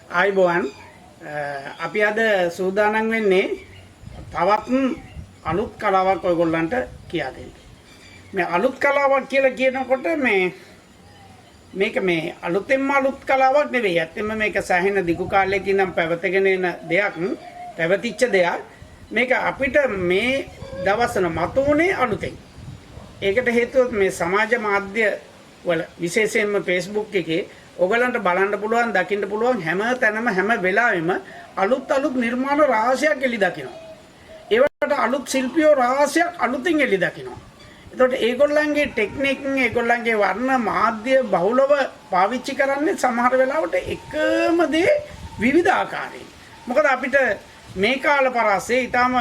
ආයිබෝවන් අපි අද සූදානම් වෙන්නේ තවත් අලුත් කලාවක් ඔයගොල්ලන්ට කියා දෙන්න. මේ අලුත් කලාවක් කියලා කියනකොට මේක අලුතෙන්ම අලුත් කලාවක් නෙවෙයි. ඇත්තෙන්ම මේක සෑහෙන දිගු කාලයකින් ඉඳන් පැවතගෙන එන දෙයක්, පැවතිච්ච දෙයක්. මේක අපිට මේ දවස්වල මතුවුනේ අලුතෙන්. ඒකට හේතුව මේ සමාජ මාධ්‍ය වල විශේෂයෙන්ම Facebook එකේ ඔයගලන්ට බලන්න පුළුවන්, දකින්න පුළුවන් හැම තැනම හැම වෙලාවෙම අලුත් නිර්මාණ රාශියක් එළි දකිනවා. ඒවට අලුත් ශිල්පියෝ රාශියක් අලුතින් එළි දකිනවා. එතකොට ඒගොල්ලන්ගේ ටෙක්නික්, ඒගොල්ලන්ගේ වර්ණ මාධ්‍ය බහුලව පාවිච්චි කරන්නේ සමහර වෙලාවට එකම දේ විවිධ ආකාරයෙන්. මොකද අපිට මේ කාල පරාසයේ ඊටම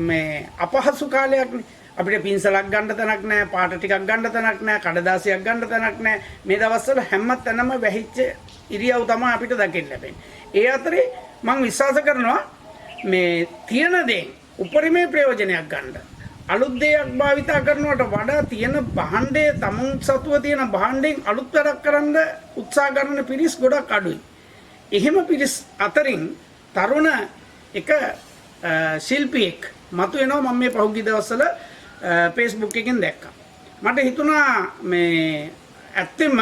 මේ අපහසු කාලයක්නේ. අපිට පින්සලක් ගන්න තැනක් නැහැ, පාට ටිකක් ගන්න තැනක් නැහැ, කඩදාසියක් ගන්න තැනක් නැහැ. මේ දවස්වල හැම තැනම වැහිච්ච ඉරියව් තමයි අපිට දකින්න ලැබෙන්නේ. ඒ අතරේ මම විශ්වාස කරනවා මේ තියෙන දේ උපරිමේ ප්‍රයෝජනයක් ගන්න. අලුත් දෙයක් භාවිතා කරනවට වඩා තියෙන භාණ්ඩයේ තමුන් සතුව තියෙන භාණ්ඩෙන් අලුත් වැඩක් කරන්න උත්සාහ කරන පිරිස් ගොඩක් අඩුයි. එහෙම පිරිස් අතරින් තරුණ එක ශිල්පියෙක් මතුවෙනවා මම මේ පහුගිය දවස්වල Facebook එකෙන් දැක්කා. මට හිතුණා මේ ඇත්තෙම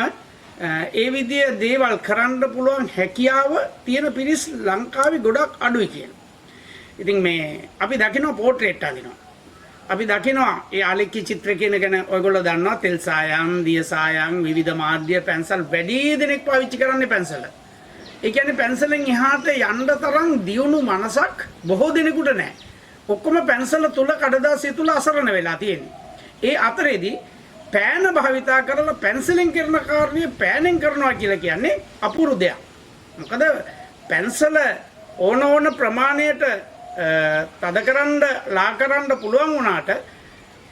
ඒ විදිය දේවල් කරන්න පුළුවන් හැකියාව තියෙන පිරිස් ලංකාවේ ගොඩක් අඩුයි කියලා. ඉතින් මේ අපි දකිනවා පෝට්‍රේට් අඳිනවා. අපි දකිනවා ඒ ආලේඛ්‍ය චිත්‍ර කියන ගැන ඔයගොල්ලෝ දන්නවා, තෙල් සායම්, දිය සායම්, විවිධ මාධ්‍ය පැන්සල් වැඩි දෙනෙක් පාවිච්චි කරන්නේ පැන්සල. ඒ කියන්නේ පැන්සලෙන් එහාට යන්න තරම් දියුණු මනසක් බොහෝ දෙනෙකුට නැහැ. ඔක්කොම පැන්සල තුල කඩදාසිය තුල අසරණ වෙලා තියෙන්නේ. ඒ අතරේදී පෑන භාවිතා කරලා පැන්සලෙන් කරන කාර්යය පෑනෙන් කරනවා කියලා කියන්නේ අපුරු දෙයක්. මොකද පැන්සල ඕන ප්‍රමාණයට තදකරන්න ලාකරන්න පුළුවන් වුණාට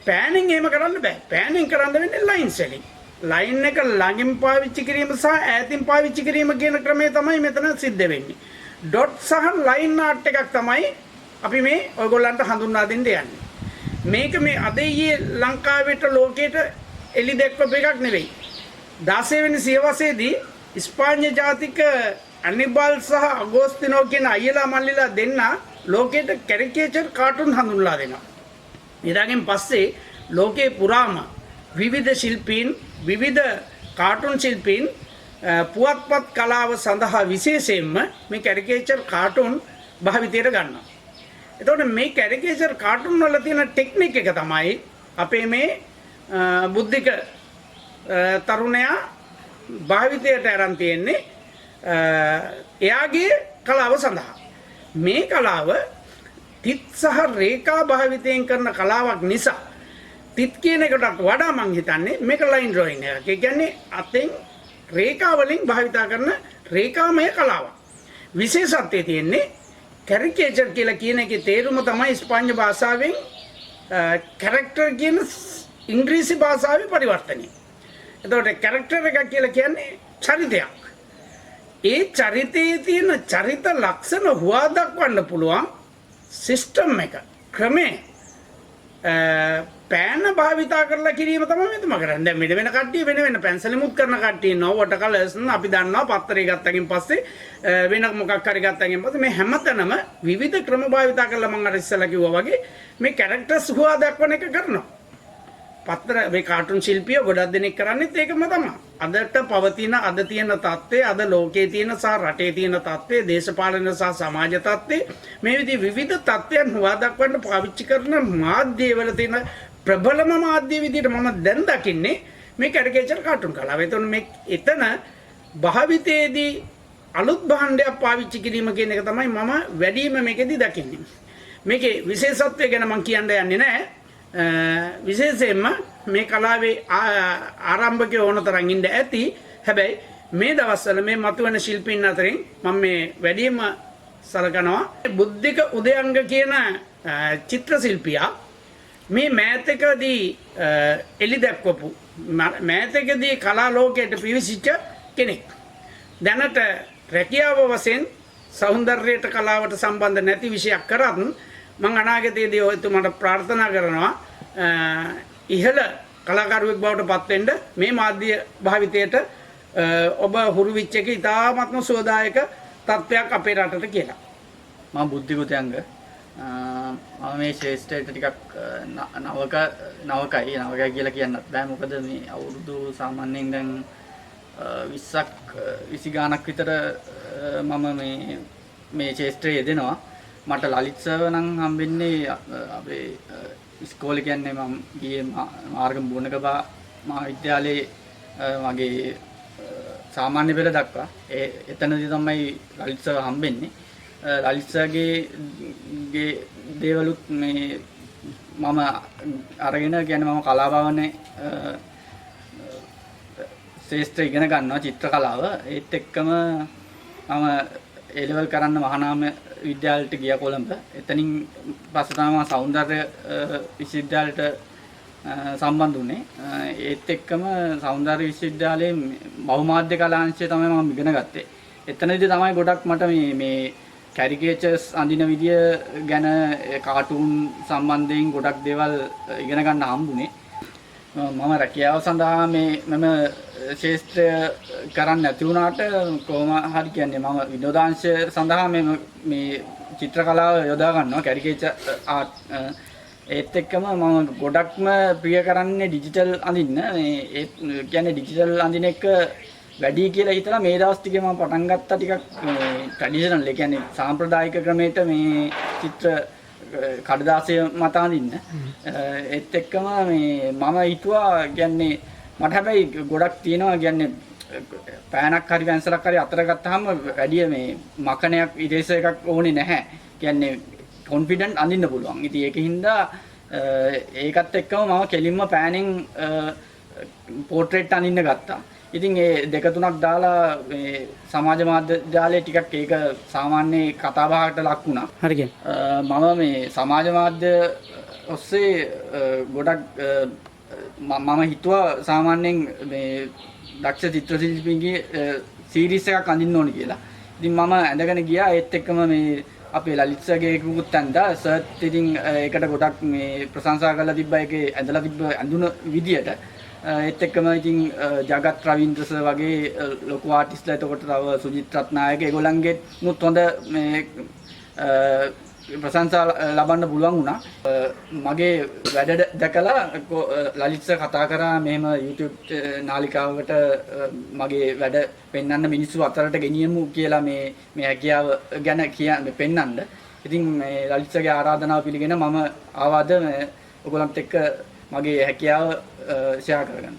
පෑනෙන් එහෙම කරන්න බෑ. පෑනෙන් කරන්න වෙන්නේ ලයින් සෙලින්. ලයින් එක ළඟින් පාවිච්චි කිරීම සහ ඈතින් පාවිච්චි කිරීම කියන ක්‍රමය තමයි මෙතන සිද්ධ වෙන්නේ. ඩොට් සහ ලයින් ආර්ට් එකක් තමයි අපි මේ ඔයගොල්ලන්ට හඳුන්වා දෙන්න යන්නේ. මේක මේ අද ඊයේ ලංකාවට ලෝකයට එලි දැක්වපු එකක් නෙවෙයි. 16 වෙනි සියවසේදී ස්පාඤ්ඤ ජාතික ඇනිබල් සහ අගෝස්තිනෝ කියන අයියලා මල්ලිලා දෙන්න ලෝකයට කැරිකේචර් කාටුන් හඳුන්වලා දෙනවා. ඊටගෙන් පස්සේ ලෝකේ පුරාම විවිධ ශිල්පීන්, විවිධ කාටුන් ශිල්පීන් පුවත්පත් කලාව සඳහා විශේෂයෙන්ම මේ කැරිකේචර් කාටුන් භාවිතයට ගන්නවා. එතකොට මේ කැරිකේචර් කාටුන් වල තියෙන ටෙක්නික් එක තමයි අපේ මේ බුද්ධික තරුණයා භාවිතයට අරන් තියෙන්නේ එයාගේ කලාව සඳහා. මේ කලාව තිත් සහ රේඛා භාවිතයෙන් කරන කලාවක් නිසා තිත් කියන එකට වඩා මං හිතන්නේ මේක ලයින් ඩ්‍රොයින් එකක්. ඒ කියන්නේ අතෙන් රේඛා වලින් භාවිතා කරන රේඛාමය කලාවක්. විශේෂත්වය තියෙන්නේ කැරිකේචර් කියලා කියන එකේ තේරුම තමයි ස්පාඤ්ඤ භාෂාවෙන් කැරක්ටර් කියන ඉංග්‍රීසි භාෂාවේ පරිවර්තනය. එතකොට කැරක්ටර් එක කියලා කියන්නේ චරිතයක්. ඒ චරිතයේ තියෙන චරිත ලක්ෂණ හුවා දක්වන්න පුළුවන් සිස්ටම් එක, ක්‍රමය පෑන භාවිතා කරලා කිරීම තමයි මෙතන කරන්නේ. දැන් මෙන්න වෙන කට්ටිය වෙන පැන්සලෙමුත් කරන කට්ටිය ඉන්නවා. වොටර් කලර්ස් අපි දන්නවා පත්තරේ ගත්තකින් පස්සේ වෙන මොකක් හරි ගත්තකින් පස්සේ මේ හැමතැනම විවිධ ක්‍රම භාවිතා කරලා මම අර ඉස්සෙල්ලා කිව්වා වගේ මේ කැරක්ටර්ස් හුවා දක්වන එක කරනවා. පත්තර මේ කාටුන් ශිල්පියෝ ගොඩක් දෙනෙක් කරන්නේත් ඒකම තමයි. අදට පවතින අද තියෙන තත්ත්වය, අද ලෝකයේ තියෙන සහ රටේ තියෙන තත්ත්වය, දේශපාලන සහ සමාජ තත්ත්වය, මේ විවිධ තත්ත්වයන් හුවා දක්වන්න පාවිච්චි කරන මාධ්‍යවල තියෙන ප්‍රබලම මාධ්‍ය විදිහට මම දැන් දකින්නේ මේ කැරිකේචර් කාටුන් කලාව. එතන භාවිතයේදී අලුත් භාණ්ඩයක් පාවිච්චි කිරීම කියන එක තමයි මම වැඩිම මේකෙදි දකින්නේ. මේකේ විශේෂත්වය ගැන මම කියන්න යන්නේ නැහැ. විශේෂයෙන්ම මේ කලාවේ ආරම්භකයෝ ඕන තරම් ඉන්න ඇති. හැබැයි මේ දවස්වල මේ මතුවෙන ශිල්පීන් අතරින් මම මේ වැඩිම සලකනවා බුද්ධික උදයංග කියන චිත්‍ර ශිල්පියා. මේ මෑතකදී එලි දැක්වපු මෑතකදී කලා ලෝකයට පිවිසිච්ච කෙනෙක්. දැනට රැකියාව වශයෙන් සෞන්දර්යයට කලාවට සම්බන්ධ නැති විෂයක් කරත් මම අනාගතයේදී ඔයතුමාට ප්‍රාර්ථනා කරනවා ඉහළ කලාකරුවෙක් බවට පත් වෙන්න මේ මාධ්‍ය භාවිතයට ඔබ හුරු වෙච්ච එක ඉතාමත්ම සුවදායක තත්ත්වයක් අපේ රටට කියලා. මම බුද්ධිගුතයංග මම මේ ශේෂ්ඨයට ටිකක් නවකයි කියලා කියන්නත් බෑ. මොකද මේ අවුරුදු සාමාන්‍යයෙන් දැන් 20ක් 20 ගානක් විතර මම මේ ශේෂ්ත්‍රයේ යෙදෙනවා. මට ලලිත් සර් නම් හම්බෙන්නේ අපේ ඉස්කෝලේ කියන්නේ මම ගියේ මාර්ගම බුණකබා මහාවිද්‍යාලයේ මගේ සාමාන්‍ය පෙළ දක්වා එතනදී තමයි ලලිත් සර් හම්බෙන්නේ. ලලිත් සර්ගේ දේවලුත් මේ මම අරගෙන කියන්නේ මම කලාභවනේ ශේෂ්ත්‍රය ඉගෙන ගන්නවා චිත්‍ර කලාව. ඒත් එක්කම මම A level කරන්න මහානාම විද්‍යාලයට ගියා කොළඹ. එතනින් පස්සේ තමයි සෞන්දර්ය විශ්වවිද්‍යාලයට සම්බන්ධ වුණේ. ඒත් එක්කම සෞන්දර්ය විශ්වවිද්‍යාලයේ බහුමාධ්‍ය කලාංශය තමයි මම ඉගෙන ගත්තේ. එතනදී තමයි ගොඩක් මට මේ කැරිකේචර්ස් අඳින විදිය ගැන කාටූන් සම්බන්ධයෙන් ගොඩක් දේවල් ඉගෙන ගන්න හම්බුනේ. මම රැකියාව සඳහා මම ශේෂ්ත්‍රය කරන්න නැති වුණාට කොහොම හරි කියන්නේ මම විනෝදාංශය සඳහා මේ චිත්‍ර කලාව යොදා ගන්නවා කැරිකේචර් ආර්ට්. ඒත් එක්කම මම ගොඩක්ම ප්‍රිය කරන්නේ ඩිජිටල් අඳින්න. ඒ කියන්නේ ඩිජිටල් අඳින එක වැඩි කියලා හිතලා මේ දවස් ටිකේ මම පටන් ගත්තා ටිකක් ට්‍රැඩිෂනල්. ඒ කියන්නේ සාම්ප්‍රදායික ක්‍රමයට මේ චිත්‍ර කඩදාසිය මත අඳින්න. ඒත් එක්කම මම හිතුවා කියන්නේ මට හැබැයි ගොඩක් තියෙනවා කියන්නේ පෑනක් හරි පැන්සලක් හරි අතර ගත්තාම වැඩි මේ මකණයක් ඉරේසර් එකක් ඕනේ නැහැ. කියන්නේ කොන්ෆිඩන්ට් අඳින්න පුළුවන්. ඉතින් ඒකින්ද ඒකත් එක්කම මම කෙලින්ම පෑනෙන් පෝට්‍රේට් අඳින්න ගත්තා. ඉතින් ඒ දෙක තුනක් දාලා මේ සමාජ මාධ්‍ය ජාලේ ටිකක් ඒක සාමාන්‍ය කතා බහකට ලක් වුණා. හරි කියන්නේ මම මේ සමාජ මාධ්‍ය ඔස්සේ ගොඩක් මම හිතුවා සාමාන්‍යයෙන් මේ දක්ෂ චිත්‍ර ශිල්පීන්ගේ සීරීස් එකක් අඳින්න ඕනේ කියලා. ඉතින් මම ඇඳගෙන ගියා. ඒත් එක්කම මේ අපේ ලලිත් සර්ගේ එකකුත් ඇඳා. සර්ත් ඉතින් ඒකට ගොඩක් මේ ප්‍රශංසා කරලා තිබ්බා ඒකේ ඇඳලා තිබ්බ ඇඳුන විදියට. ඒත් එක්කම ඉතින් ජගත් රවින්ද්‍ර සර් වගේ ලොකු ආටිස්ට්ලා එතකොට තව සුජිත් රත්නායක ඒගොල්ලන්ගේ නුත් හොඳ මේ ප්‍රශංසා ලබන්න පුළුවන් වුණා. මගේ වැඩ දැකලා ලලිත් සර් කතා කරා මෙහෙම YouTube නාලිකාවකට මගේ වැඩ පෙන්වන්න මිනිස්සු අතරට ගෙනියමු කියලා මේ හැකියාව ගැන කියන්නේ පෙන්වන්න. ඉතින් මේ ලලිත් සර්ගේ ආරාධනාව පිළිගෙන මම ආවාද ඔයගොල්ලන්ත් එක්ක මගේ හැකියාව ෂෙයා කරගන්න.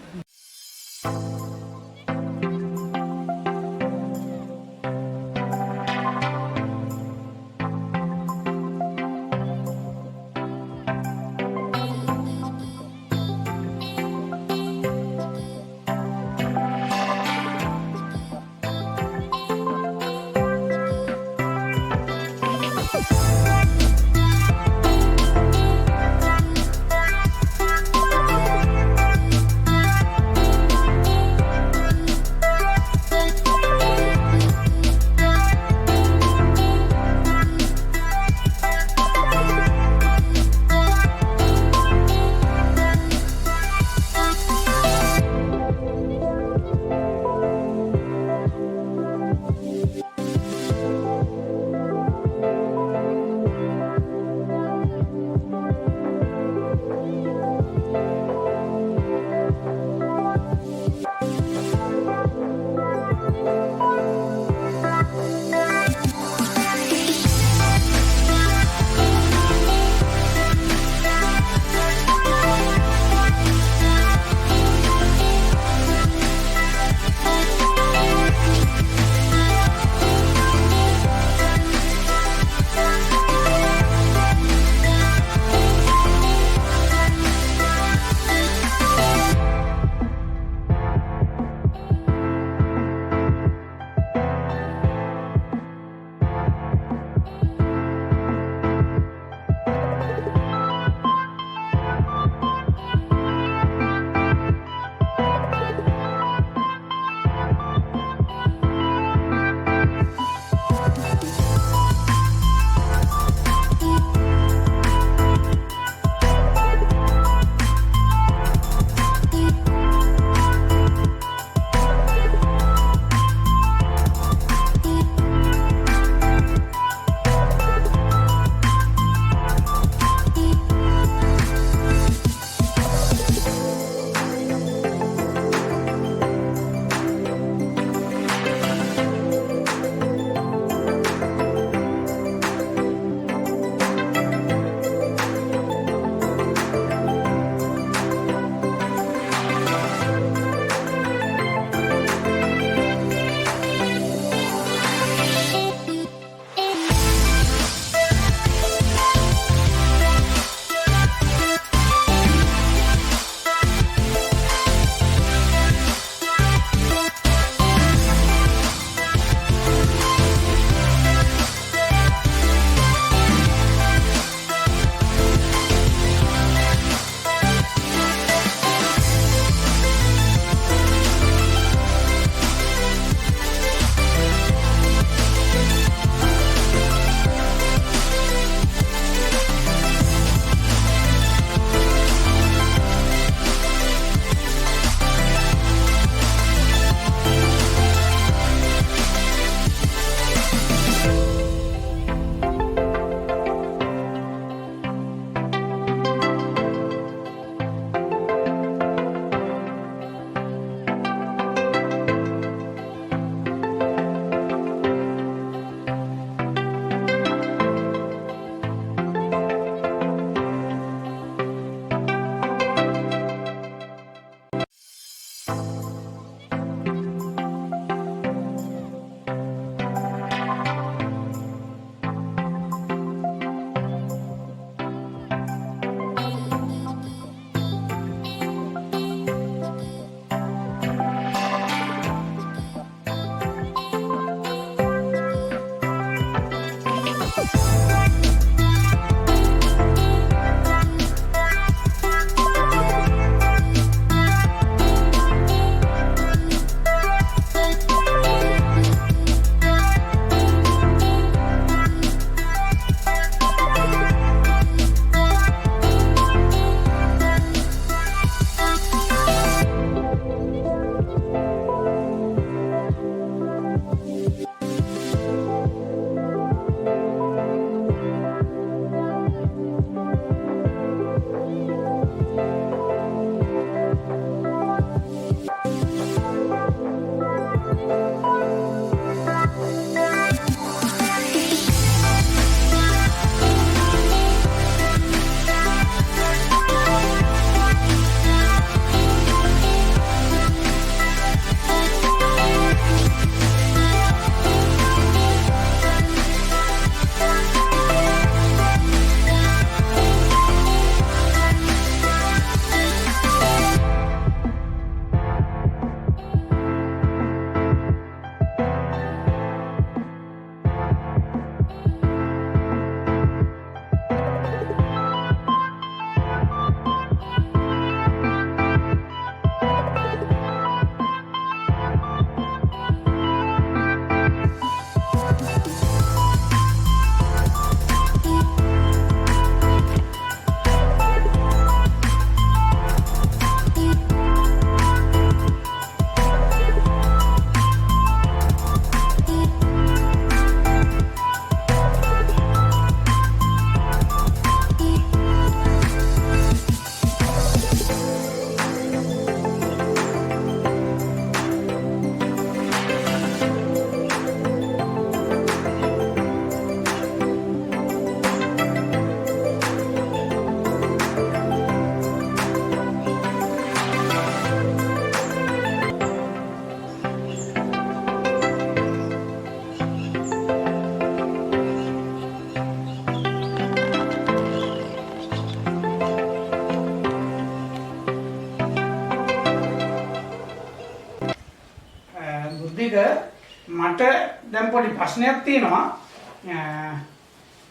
දැන් පොඩි ප්‍රශ්නයක් තියෙනවා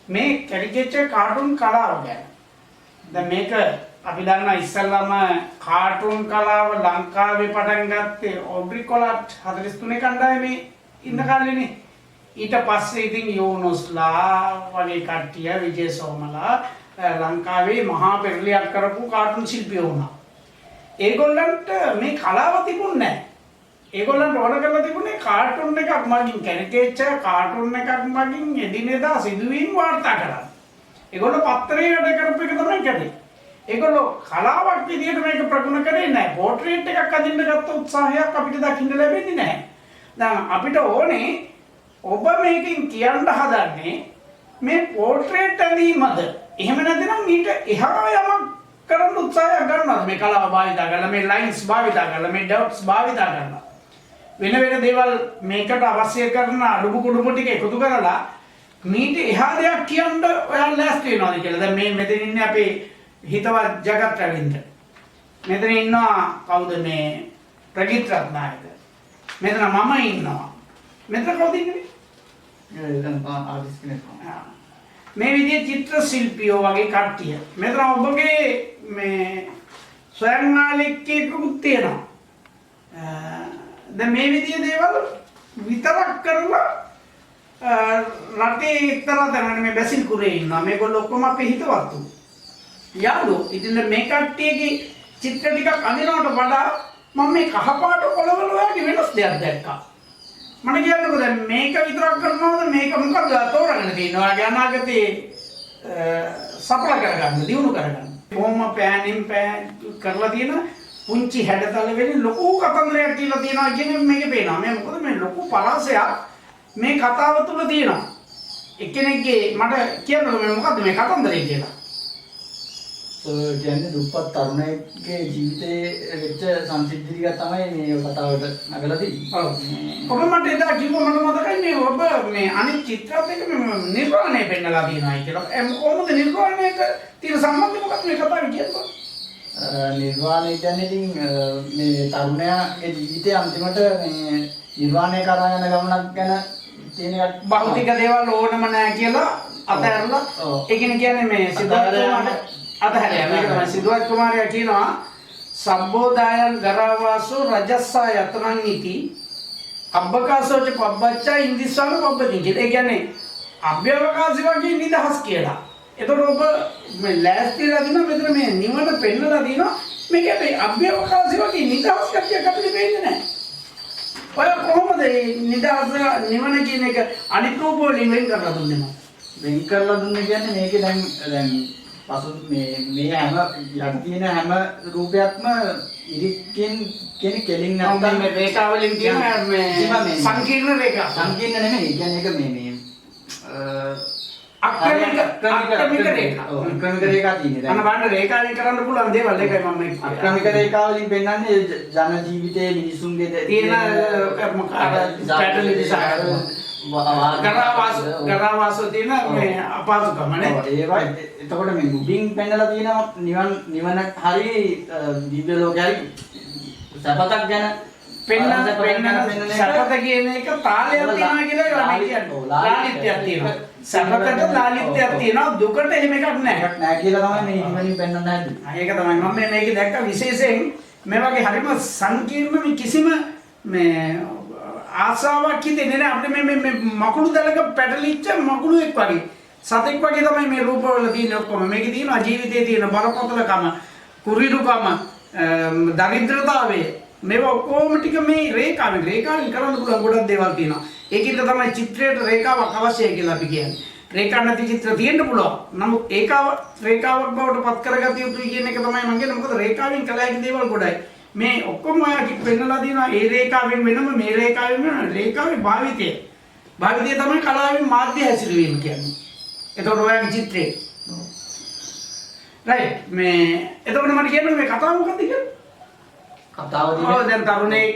මේ කැරිකේචර් කාටුන් කලාව ගැන. දැන් මේක අපි දන්නා ඉස්සල්ලාම කාටුන් කලාව ලංකාවේ පටන් ගත්තේ ඔබ්‍රි කොලට් 43 කණ්ඩායමේ ඉන්න කාලේනේ. ඊට පස්සේ ඉතින් යෝනස්ලා වගේ කට්ටිය විජේ සෝමලා ලංකාවේ මහා පෙරලියක් කරපු කාටුන් ශිල්පියෝ වුණා. ඒගොල්ලන්ට මේ කලාව තිබුණේ නැහැ. ඒගොල්ලන්ට ඕන කරලා තිබුණේ කාටුන් එකක් මගින් කැරිකේචර් කාටුන් එකක් මගින් එදිනෙදා සිදුවීම් වාර්තා කරන්න. ඒගොල්ලෝ පත්තරේ වැඩ කරපු එක තමයි කරේ. ඒගොල්ලෝ කලාවක් විදියට මේක ප්‍රගුණ කරේ නැහැ. පෝට්‍රේට් එකක් අදින්න ගත්ත උත්සාහයක් අපිට දකින්න ලැබෙන්නේ නැහැ. දැන් අපිට ඕනේ ඔබ මේකෙන් කියන්න හදන්නේ මේ පෝට්‍රේට් ඇඳීමද? එහෙම නැත්නම් ඊට එහා යමක් කරන්න උත්සාහයක් ගන්නවද? මේ කලාව භාවිතා කරලා මේ ලයින්ස් භාවිතා කරලා මේ ඩොට්ස් භාවිතා කරලා වෙන වෙන දේවල් මේකට අවශ්‍ය කරන අඩුබු කුඩුබු ටික එකතු කරලා මීට එහා දෙයක් කියන්න ඔයාලා ලෑස්ති වෙනවද කියලා. දැන් මේ මෙතන ඉන්නේ අපේ හිතවත් ජගත් රවින්ද්‍ර. මෙතන ඉන්නවා කවුද මේ ප්‍රගීත් රත්නායක. මෙතන මම ඉන්නවා. මෙතන කවුද ඉන්නේ? මේ විදිහේ චිත්‍ර ශිල්පියෝ වගේ කට්ටිය. මෙතන ඔබගේ මේ ස්වයංනාලිකයෙකුත් තියෙනවා. දැන් මේ විදිහේ දේවල් විතරක් කරලා රටේ එක්තරා තැනකට මේ බැසිල් කුරේ ඉන්නවා. මේගොල්ලෝ ඔක්කොම අපේ හිතවත්තු. යාළුවෝ ඉතින් මේ කට්ටියගේ චිත්‍ර ටිකක් අඳිනවට වඩා මම මේ කහපාට කොළවල ඔයාගේ වෙනස් දෙයක් දැක්කා. මම කියන්නකෝ දැන් මේක විතරක් කරනවද මේක මොකක්ද තෝරගෙන තියෙනවා. ඔයාගේ අනාගතේ සඵල කරගන්න, දියුණු කරගන්න. කොහොම පෑනින් කරලා තියෙන පුංචි හැඩතල වෙලේ ලොකු කතන්දරයක් කියලා තියෙනවා කියන්නේ මේකේ පේනවා. මේ මොකද මේ ලොකු පරාසයක් මේ කතාව තුල තියෙනවා. එක්කෙනෙක්ගේ මට කියන්නකෝ මේ මොකද්ද මේ කතන්දරය කියලා. කියන්නේ දුප්පත් තරුණයෙක්ගේ ජීවිතයේ වෙච්ච සංසිද්ධි ටිකක් තමයි මේ කතාවට නගලා තියෙන්නේ. ඔව්. ඔබ මට එදා කිව්වා මට මතකයි මේ ඔබ මේ අනිත් චිත්‍රات එක මේ නිර්වාණය පෙන්නලා තියෙනවායි කියලා. කොහොමද නිර්වාණයට තියෙන සම්බන්ධය මොකක්ද මේ කතාවේ කියන්නේ? නිර්වාණය කියන්නේ ඉතින් මේ තරුණයාගේ ජීවිතයේ අන්තිමට මේ නිර්වාණය කරා යන ගමනක් ගැන තියෙන භෞතික දේවල් ඕනම නැහැ කියලා අතහැරලා ඒ කියන්නේ මේ සිද්ධාර්ථ අතහැරලා මේක තමයි සිද්ධාර්ථ කුමාරයා කියනවා සම්බෝධායන් ගරවාසෝ රජස්සා යතනං ඉති අබ්බකාසෝච පබ්බච්චා ඉන්දිස්සාන පබ්බති කියලා. ඒ කියන්නේ අභ්‍යවකාශي වගේ නිදහස් කියලා. එතකොට ඔබ මේ ලෑස්තිලා දින මෙතන මේ නිවන පෙන්නලා දිනවා. මේක මේ අභ්‍යවකාශي වගේ නිදහස් කතියක් අපිට පේන්නේ නැහැ. ඔය කොහොමද නිදහස් නිවන කියන එක අනිත් රූප වලින් වෙන් කරලා දුන්නේ මම? වෙන් කරලා දුන්නේ කියන්නේ මේකේ දැන් පසු මේ හැම යට තියෙන හැම රූපයක්ම ඉරික්කෙන් කියන්නේ කෙලින් නැත්නම් මේ රේඛා වලින් කියන මේ සංකීර්ණ රේඛා. සංකීර්ණ නෙමෙයි. කියන්නේ ඒක මේ අක්‍රමික රේඛා. ඔව් අක්‍රමික රේඛා තියෙනවා. අන්න බලන්න රේඛාවෙන් කරන්න පුළුවන් දේවල් ඒකයි මම මේ අක්‍රමික රේඛා වලින් පෙන්වන්නේ ජන ජීවිතයේ මිනිසුන්ගේ තියෙන පැටලි දිශා ගරාවාසෝ තියෙන මේ අපහසුකම නේ. ඒවා එතකොට මේ මුඩින් පෙන්නලා තියෙනවා නිවන හරි දිව්‍ය ලෝකේ හරි සපතක් ගැන පෙන්නන සපත කියන එක තාලයක් තියෙනවා කියලා ඒවා කියන්නේ. ලාලිත්‍යයක් තියෙනවා. සපතට ලාලිත්‍යයක් තියෙනවා. දුකට එහෙම එකක් නැහැ. නැහැ කියලා තමයි මේ නිවනින් පෙන්වන්න හදන්නේ. ඒක තමයි මම මේකේ දැක්ක විශේෂයෙන් මේ වගේ හරිම සංකීර්ණ මේ කිසිම මේ ආසාවක් හිතෙන්නේ නැහැ. අපිට මේ මකුළු දලක පැටලිච්ච මකුළුෙක් වගේ සතෙක් වගේ තමයි මේ රූපවල තියෙන ඔක්කොම. මේකේ තියෙන ජීවිතයේ තියෙන බරපතලකම, කුරිරුකම, දරිද්‍රතාවය මේවා ඔක්කොම ටික මේ රේඛාවෙන් කරන්න පුළුවන් ගොඩක් දේවල් තියෙනවා. ඒකින්ද තමයි චිත්‍රයට රේඛාවක් අවශ්‍යයි කියලා අපි කියන්නේ. රේඛා නැති චිත්‍ර තියෙන්න පුළුවන්. නමුත් රේඛාවක් බවට පත් කරගatiya යුතුයි කියන එක තමයි මම කියන්නේ. මොකද රේඛාවෙන් කළ හැකි දේවල් ගොඩයි. මේ ඔක්කොම ඔයා පෙන්නලා දිනවා ඒ රේඛාවෙන් වෙනම මේ රේඛාවෙන් වෙනම රේඛාවේ භාවිතය තමයි කලාවෙන් මාධ්‍ය හැසිරවීම කියන්නේ. එතකොට ඔයාගේ චිත්‍රේ රයිට් මේ එතකොට මට කියන්න මේ කතාව මොකක්ද කියන්නේ? කතාව දැන් තරුණයෙක්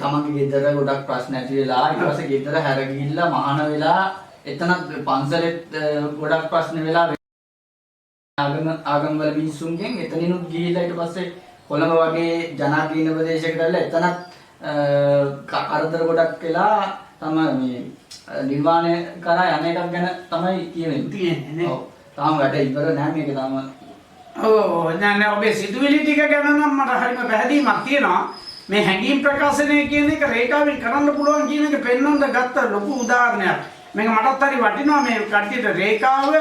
තමන්ගේ ගෙදර ගොඩක් ප්‍රශ්න ඇති වෙලා ඊට පස්සේ ගෙදර හැර ගිහිල්ලා මහාන වෙලා එතන පන්සලෙත් ගොඩක් ප්‍රශ්න වෙලා ආගම් වල මිනිස්සුන්ගෙන් එතනිනුත් ගිහිල්ලා ඊට පස්සේ කොළඹ වගේ ජනාකීර්ණ ප්‍රදේශයකට ඇවිල්ලා එතනත් අරතර ගොඩක් වෙලා තම මේ නිර්වාණය කරා යන එකක් ගැන තමයි කියන්නේ. ඔව්. තාම වැඩ ඉවර නෑ මේක තාම. ඔව් නෑ ඔබේ සිතුවිලි ටික ගැන නම් මට හරිම පැහැදීමක් තියෙනවා. මේ හැඟීම් ප්‍රකාශනය කියන එක රේඛාවෙන් කරන්න පුළුවන් කියන එක පෙන්වන්න ගත්ත ලොකු උදාහරණයක්. මේක මටත් හරි වටිනවා මේ කට්ටියට රේඛාව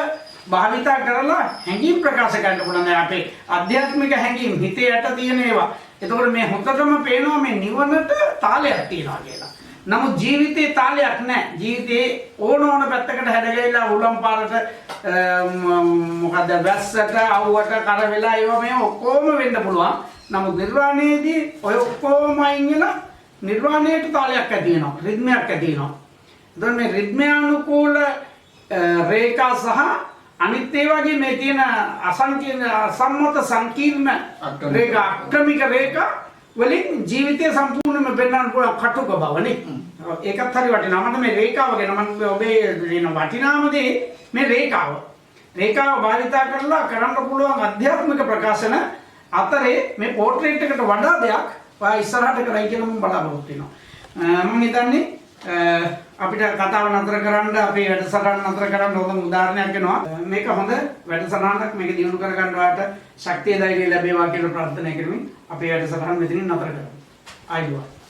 භාවිතා කරලා හැඟීම් ප්‍රකාශ කරන්න පුළුවන්. දැන් අපේ ආධ්‍යාත්මික හැඟීම් හිතේ යට තියෙන ඒවා. එතකොට මේ හොඳටම පේනවා මේ නිවනට තාලයක් තියෙනවා කියලා. නමුත් ජීවිතේ තාලයක් නැහැ. ජීවිතේ ඕන පැත්තකට හැදගැහිලා උලම් පාරට මොකද වැස්සට අවුවට කර වෙලා ඒවා මේ ඔක්කොම වෙන්න පුළුවන්. නමුත් නිර්වාණයේදී ඔය ඔක්කොම අයින් වෙලා නිර්වාණයට තාලයක් ඇති වෙනවා. රිද්මයක් ඇති වෙනවා. එතකොට මේ රිද්මයානුකූල රේඛා සහ අනිත් ඒ වගේ මේ තියෙන අසංකීර්ණ අසම්මත සංකීර්ණ රේඛා අක්‍රමික රේඛා වලින් ජීවිතය සම්පූර්ණයෙන්ම පෙන්වන්න පුළුවන් කටුක බවනේ. ඒකත් හරි වටිනවා. මට මේ රේඛාව ගැන මම ඔබේ කියන වටිනාම දේ මේ රේඛාව. රේඛාව භාවිතා කරලා කරන්න පුළුවන් ආධ්‍යාත්මික ප්‍රකාශන අතරේ මේ පෝට්‍රේට් එකට වඩා දෙයක් ඔයා ඉස්සරහට කරයි කියලා මම බලාපොරොත්තු වෙනවා. මම හිතන්නේ අපිට කතාව නතර කරන්න අපේ වැඩසටහන නතර කරන්න හොඳ උදාහරණයක් වෙනවා. මේක හොඳ වැඩසටහනක්. මේක දිනු කර ගන්න ඔයාලට ශක්තිය ධෛර්යය ලැබේවා කියලා ප්‍රාර්ථනා කරමින් අපේ වැඩසටහන මෙතනින් නතර කරමු. ආයුබෝවන්.